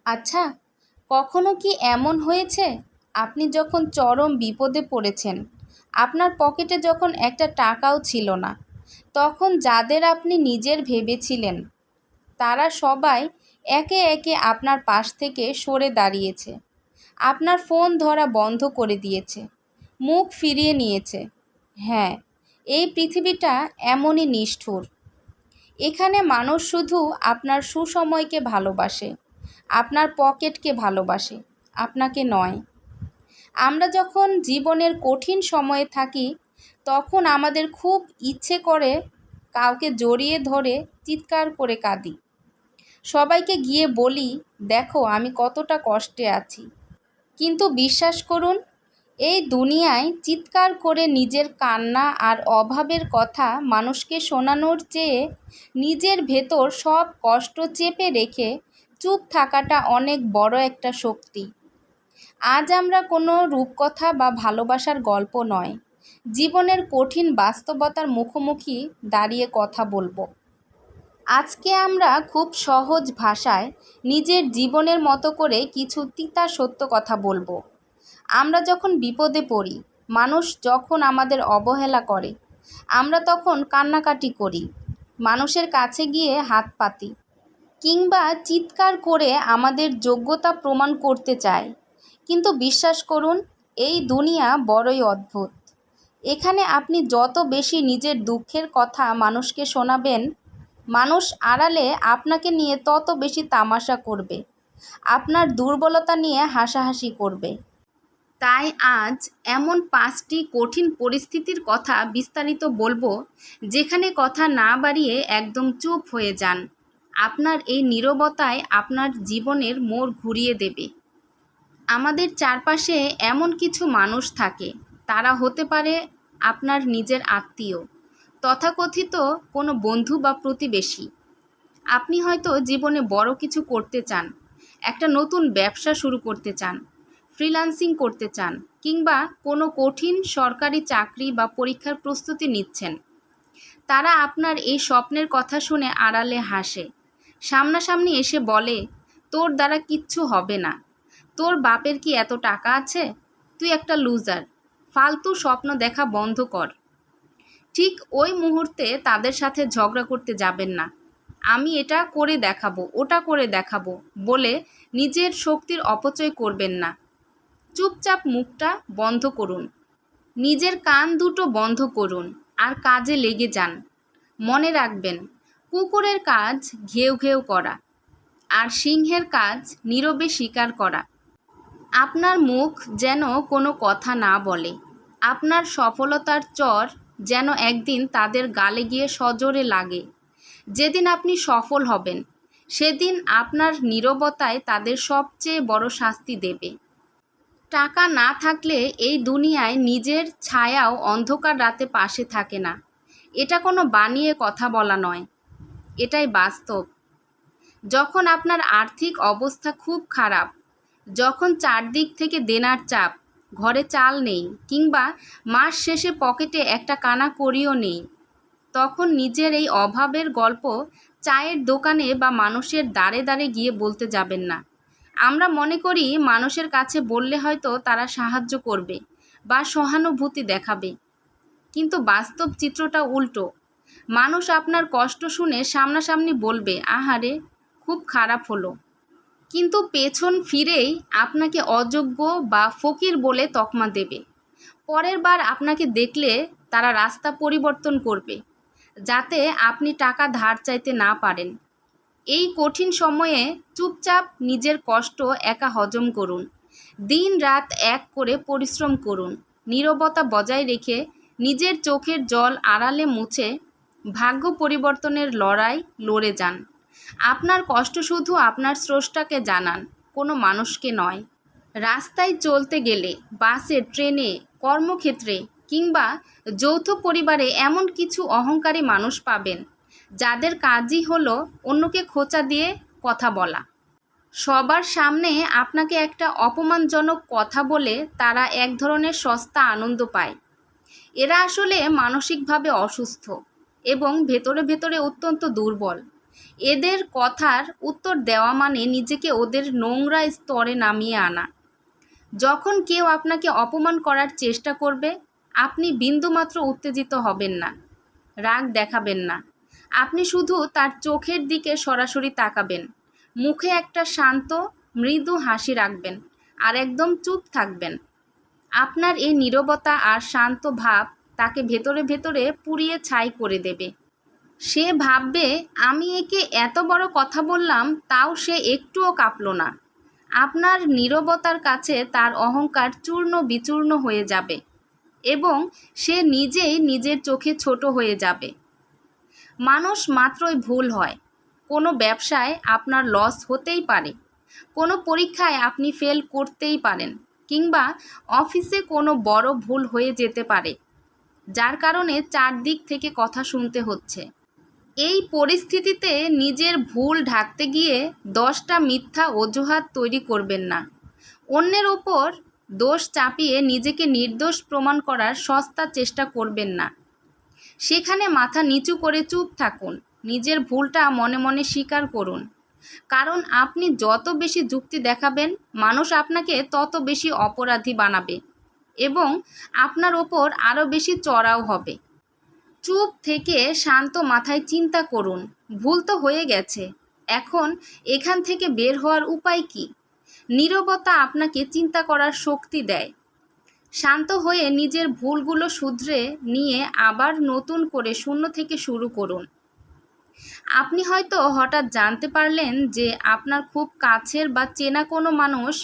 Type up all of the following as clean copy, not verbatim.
আচ্ছা, কখনো কি এমন হয়েছে আপনি যখন চরম বিপদে পড়েছেন, আপনার পকেটে যখন একটা টাকাও ছিল না, তখন যাদের আপনি নিজের ভেবেছিলেন তারা সবাই একে একে আপনার পাশ থেকে সরে দাঁড়িয়েছে, আপনার ফোন ধরা বন্ধ করে দিয়েছে, মুখ ফিরিয়ে নিয়েছে? হ্যাঁ, এই পৃথিবীটা এমনই নিষ্ঠুর। এখানে মানুষ শুধু আপনার সুসময়কে ভালোবাসে, আপনার পকেটকে ভালোবাসে, আপনাকে নয়। আমরা যখন জীবনের কঠিন সময়ে থাকি, তখন আমাদের খুব ইচ্ছে করে কাউকে জড়িয়ে ধরে চিৎকার করে কাঁদি, সবাইকে গিয়ে বলি, দেখো আমি কতটা কষ্টে আছি। কিন্তু বিশ্বাস করুন, এই দুনিয়ায় চিৎকার করে নিজের কান্না আর অভাবের কথা মানুষকে শোনানোর চেয়ে নিজের ভেতর সব কষ্ট চেপে রেখে চুপ থাকাটা অনেক বড় একটা শক্তি। আজ আমরা কোনো রূপকথা বা ভালোবাসার গল্প নয়, জীবনের কঠিন বাস্তবতার মুখোমুখি দাঁড়িয়ে কথা বলবো। আজকে আমরা খুব সহজ ভাষায় নিজের জীবনের মতো করে কিছু তিতা সত্য কথা বলবো। আমরা যখন বিপদে পড়ি, মানুষ যখন আমাদের অবহেলা করে, আমরা তখন কান্নাকাটি করি, মানুষের কাছে গিয়ে হাত পাতি, কিংবা চিৎকার করে আমাদের যোগ্যতা প্রমাণ করতে চাই। কিন্তু বিশ্বাস করুন, এই দুনিয়া বড়ই অদ্ভুত। এখানে আপনি যত বেশি নিজের দুঃখের কথা মানুষকে শোনাবেন, মানুষ আড়ালে আপনাকে নিয়ে তত বেশি তামাশা করবে, আপনার দুর্বলতা নিয়ে হাসাহাসি করবে। তাই আজ এমন 5টি কঠিন পরিস্থিতির কথা বিস্তারিত বলবো, যেখানে কথা না বাড়িয়ে একদম চুপ হয়ে যান। আপনার এই নীরবতায় আপনার জীবনের মোড় ঘুরিয়ে দেবে। আমাদের চারপাশে এমন কিছু মানুষ থাকে, তারা হতে পারে আপনার নিজের আত্মীয়, তথাকথিত কোনো বন্ধু বা প্রতিবেশী। আপনি হয়তো জীবনে বড় কিছু করতে চান, একটা নতুন ব্যবসা শুরু করতে চান, ফ্রিল্যান্সিং করতে চান, কিংবা কোনো কঠিন সরকারি চাকরি বা পরীক্ষার প্রস্তুতি নিচ্ছেন। তারা আপনার এই স্বপ্নের কথা শুনে আড়ালে হাসে, সামনাসামনি এসে বলে, তোর দ্বারা কিচ্ছু হবে না, তোর বাপের কি এত টাকা আছে, তুই একটা লুজার, ফালতু স্বপ্ন দেখা বন্ধ কর। ঠিক ওই মুহূর্তে তাদের সাথে ঝগড়া করতে যাবেন না। আমি এটা করে দেখাবো, ওটা করে দেখাবো বলে নিজের শক্তির অপচয় করবেন না। চুপচাপ মুখটা বন্ধ করুন, নিজের কান দুটো বন্ধ করুন আর কাজে লেগে যান। মনে রাখবেন, কুকুরের কাজ ঘেউ ঘেউ করা, আর সিংহের কাজ নীরবে শিকার করা। আপনার মুখ যেন কোনো কথা না বলে, আপনার সফলতার চর যেন একদিন তাদের গালে গিয়ে সজোরে লাগে। যেদিন আপনি সফল হবেন, সেদিন আপনার নীরবতায় তাদের সবচেয়ে বড় শাস্তি দেবে। টাকা না থাকলে এই দুনিয়ায় নিজের ছায়াও অন্ধকার রাতে পাশে থাকে না। এটা কোনো বানিয়ে কথা বলা নয়, এটাই বাস্তব। যখন আপনার আর্থিক অবস্থা খুব খারাপ, যখন চারদিক থেকে দেনার চাপ, ঘরে চাল নেই, কিংবা মাস শেষে পকেটে একটা কানা কড়িও নেই, তখন নিজের এই অভাবের গল্প চায়ের দোকানে বা মানুষের দ্বারে দ্বারে গিয়ে বলতে যাবেন না। আমরা মনে করি মানুষের কাছে বললে হয়তো তারা সাহায্য করবে বা সহানুভূতি দেখাবে, কিন্তু বাস্তব চিত্রটা উল্টো। মানুষ আপনার কষ্ট শুনে সামনাসামনি বলবে, আহারে খুব খারাপ হলো, কিন্তু পেছন ফিরেই আপনাকে অযোগ্য বা ফকির বলে তকমা দেবে। পরের বার আপনাকে দেখলে তারা রাস্তা পরিবর্তন করবে, যাতে আপনি টাকা ধার চাইতে না পারেন। এই কঠিন সময়ে চুপচাপ নিজের কষ্ট একা হজম করুন, দিন রাত এক করে পরিশ্রম করুন, নীরবতা বজায় রেখে নিজের চোখের জল আড়ালে মুছে ভাগ্য পরিবর্তনের লড়াই লড়ে যান। আপনার কষ্ট শুধু আপনার স্রষ্টাকে জানান, কোনো মানুষকে নয়। রাস্তায় চলতে গেলে, বাসে, ট্রেনে, কর্মক্ষেত্রে কিংবা যৌথ পরিবারে এমন কিছু অহংকারী মানুষ পাবেন, যাদের কাজই হলো অন্যকে খোঁচা দিয়ে কথা বলা। সবার সামনে আপনাকে একটা অপমানজনক কথা বলে তারা এক ধরনের সস্তা আনন্দ পায়। এরা আসলে মানসিকভাবে অসুস্থ এবং ভেতরে ভেতরে অত্যন্ত দুর্বল। এদের কথার উত্তর দেওয়া মানে নিজেকে ওদের নোংরা স্তরে নামিয়ে আনা। যখন কেউ আপনাকে অপমান করার চেষ্টা করবে, আপনি বিন্দুমাত্র উত্তেজিত হবেন না, রাগ দেখাবেন না। আপনি শুধু তার চোখের দিকে সরাসরি তাকাবেন, মুখে একটা শান্ত মৃদু হাসি রাখবেন আর একদম চুপ থাকবেন। আপনার এই নীরবতা আর শান্ত ভাব তাকে ভেতরে ভেতরে পুড়িয়ে ছাই করে দেবে। সে ভাববে, আমি একে এত বড় কথা বললাম, তাও সে একটুও কাঁপল না। আপনার নীরবতার কাছে তার অহংকার চূর্ণ বিচূর্ণ হয়ে যাবে এবং সে নিজেই নিজের চোখে ছোট হয়ে যাবে। মানুষ মাত্রই ভুল হয়। কোনো ব্যবসায় আপনার লস হতেই পারে, কোনো পরীক্ষায় আপনি ফেল করতেই পারেন, কিংবা অফিসে কোনো বড় ভুল হয়ে যেতে পারে, যার কারণে চারদিক থেকে কথা শুনতে হচ্ছে। এই পরিস্থিতিতে নিজের ভুল ঢাকতে গিয়ে 10টা মিথ্যা অজুহাত তৈরি করবেন না। অন্যের ওপর দোষ চাপিয়ে নিজেকে নির্দোষ প্রমাণ করার সস্তা চেষ্টা করবেন না। সেখানে মাথা নিচু করে চুপ থাকুন, নিজের ভুলটা মনে মনে স্বীকার করুন। কারণ আপনি যত বেশি যুক্তি দেখাবেন, মানুষ আপনাকে তত বেশি অপরাধী বানাবে এবং আপনার ওপর আরও বেশি চড়াও হবে। চুপ থেকে শান্ত মাথায় চিন্তা করুন, ভুল তো হয়ে গেছে, এখন এখান থেকে বের হওয়ার উপায় কী? নীরবতা আপনাকে চিন্তা করার শক্তি দেয়। শান্ত হয়ে নিজের ভুলগুলো শুধরে নিয়ে আবার নতুন করে শূন্য থেকে শুরু করুন। আপনি হয়তো হঠাৎ জানতে পারলেন যে আপনার খুব কাছের বা চেনা কোনো মানুষ,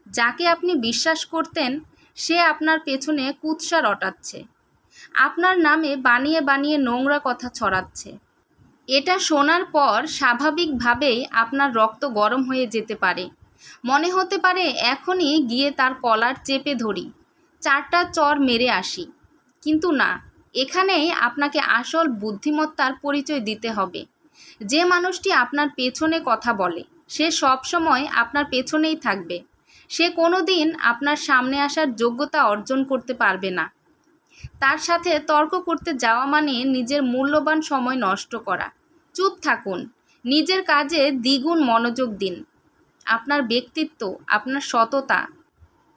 যাকে আপনি বিশ্বাস করতেন, সে আপনার পেছনে কুৎসা রটাচ্ছে, আপনার নামে বানিয়ে বানিয়ে নোংরা কথা ছড়াচ্ছে। এটা শোনার পর স্বাভাবিকভাবেই আপনার রক্ত গরম হয়ে যেতে পারে। মনে হতে পারে এখনই গিয়ে তার কলার চেপে ধরি, 4টা চড় মেরে আসি। কিন্তু না, এখানেই আপনাকে আসল বুদ্ধিমত্তার পরিচয় দিতে হবে। যে মানুষটি আপনার পেছনে কথা বলে, সে সব সময় আপনার পেছনেই থাকবে। সে কোনো দিন আপনার সামনে আসার যোগ্যতা অর্জন করতে পারবে না। তার সাথে তর্ক করতে যাওয়া মানে নিজের মূল্যবান সময় নষ্ট করা। চুপ থাকুন, নিজের কাজে দ্বিগুণ মনোযোগ দিন। আপনার ব্যক্তিত্ব, আপনার সততা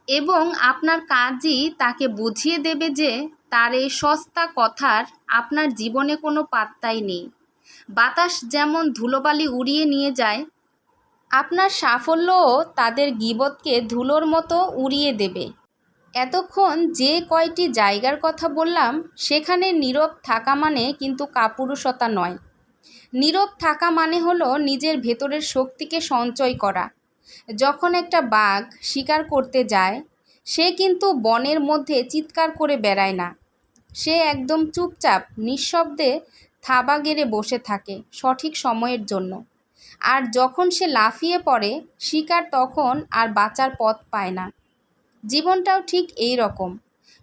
এবং আপনার কাজই তাকে বুঝিয়ে দেবে যে তার এই সস্তা কথার আপনার জীবনে কোনো পাত্তাই নেই। বাতাস যেমন ধুলোবালি উড়িয়ে নিয়ে যায়, আপনার সাফল্যও তাদের গীবতকে ধুলোর মতো উড়িয়ে দেবে। এতক্ষণ যে কয়টি জায়গার কথা বললাম, সেখানে নীরব থাকা মানে কিন্তু কাপুরুষতা নয়। নীরব থাকা মানে হলো নিজের ভেতরের শক্তিকে সঞ্চয় করা। যখন একটা বাঘ শিকার করতে যায়, সে কিন্তু বনের মধ্যে চিৎকার করে বেড়ায় না। সে একদম চুপচাপ নিঃশব্দে থাবা গেড়ে বসে থাকে সঠিক সময়ের জন্য। আর যখন সে লাফিয়ে পড়ে, শিকার তখন আর বাঁচার পথ পায় না। জীবনটাও ঠিক এই রকম।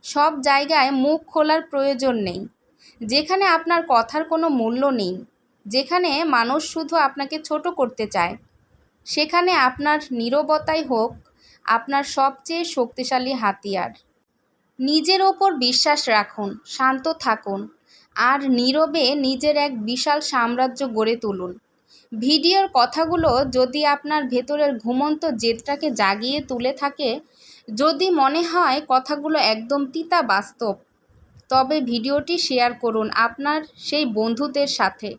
সব জায়গায় মুখ খোলার প্রয়োজন নেই। যেখানে আপনার কথার কোনো মূল্য নেই, যেখানে মানুষ শুধু আপনাকে ছোট করতে চায়, সেখানে আপনার নীরবতাই হোক আপনার সবচেয়ে শক্তিশালী হাতিয়ার। নিজের ওপর বিশ্বাস রাখুন, শান্ত থাকুন আর নীরবে নিজের এক বিশাল সাম্রাজ্য গড়ে তুলুন। ভিডিওর কথাগুলো যদি আপনার ভেতরের ঘুমন্ত জেদটাকে জাগিয়ে তুলে থাকে, যদি মনে হয় কথাগুলো একদম তিতা বাস্তব, তবে ভিডিওটি শেয়ার করুন আপনার সেই বন্ধুদের সাথে,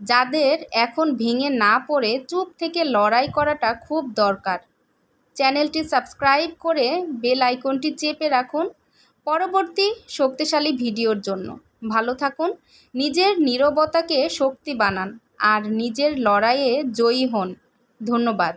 যাদের এখন ভেঙে না পড়ে চুপ থেকে লড়াই করাটা খুব দরকার। চ্যানেলটি সাবস্ক্রাইব করে বেল আইকনটি চেপে রাখুন পরবর্তী শক্তিশালী ভিডিওর জন্য। ভালো থাকুন, নিজের নীরবতাকে শক্তি বানান আর নিজের লড়াইয়ে জয়ী হন। ধন্যবাদ।